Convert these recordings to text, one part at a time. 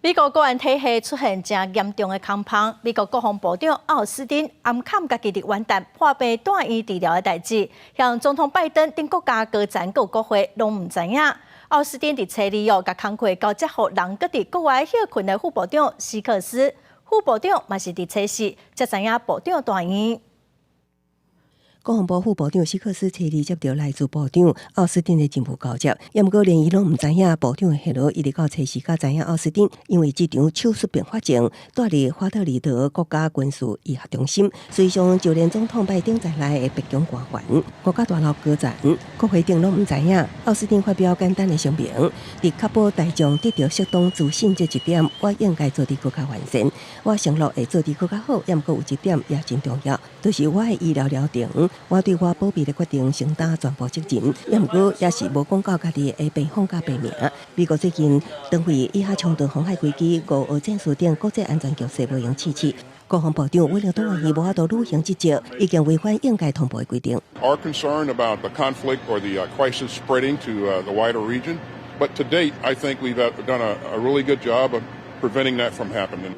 美国国安体系出现真严重的空棚，美国国防部长奥斯汀暗砍家己伫元旦破病住院治疗的代志，向总统拜登等国家高层和国会拢唔知影。奥斯汀伫初二甲工课交接互人搁伫国外休困的副部长希克斯，副部长嘛是伫初四才知影部长住院。国防部副部长希克斯初二接到来自部长奥斯汀的情报交接，也毋过连伊拢毋知影部长的下落，一直到初四才知影奥斯汀因为这场手术并发症，住伫华特里德国家军事医学中心。随上就连总统拜登在内的白宫官员、国家大楼高层、国会顶拢毋知影。奥斯汀发表简单的声明，伫确保大众得到适当资讯这一点，我应该做得更加完善。我承诺会做得更加好，也毋过有一点也真重要，就是我的医疗疗程。我对我保密的决定承担全部责任，也毋过也是无讲到家己的病况甲病名。美国最近登回以下冲突妨害规矩、俄俄战术等国际安全局势无用试试。国防部长为了当然伊无法度履行职责，已经违反应该通报的规定。Are concerned about the conflict or the crisis spreading to the wider region, but to date, I think we've done a really good job of preventing that from happening.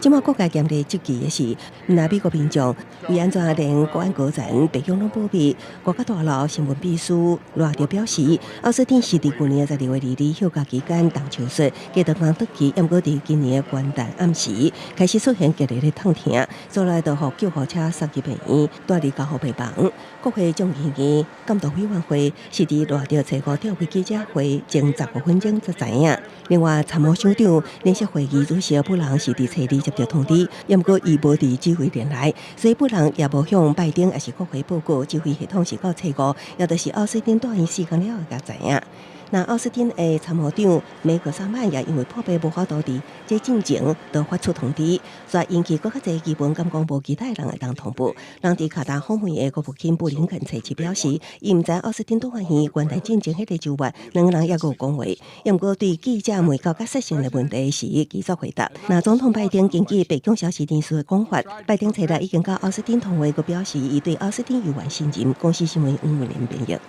即马国家严厉积极的是，那美国民众为安全连国安高层、白宫拢保密。国家大楼新闻秘书罗德表示，奥斯汀是伫去年12月2日休假期间动手术，加长刚倒去，也毋过伫今年的元旦暗时开始出现剧烈的痛痛，后来就互救护车送入病院，住伫加护病房。国会众议院监督委员会是伫罗德找5召开记者会前15分钟才知影。另外，参谋省长联席会议主席布朗是伫初二接到通知，也毋过伊无伫指挥连来，所以布朗也无向拜登也是国会报告指挥系统是到初5，也就是奥斯汀住院4天了才知影。那奥斯汀的参谋长梅格萨曼也因为破病无法度伫这进前都发出通知，所以引起更较侪基本感讲无其他人会当通报。人伫卡达访问的国务卿布林肯初次表示，伊毋知奥斯汀住院元旦进前迄个周末两个人也有讲话，也毋过对记者问到较实性的问题时继续回答。那总统拜登根据白宫消息人士的讲法，拜登初来已经甲奥斯汀通话，佮表示伊对奥斯汀有完信任。公司新闻黄文玲编译。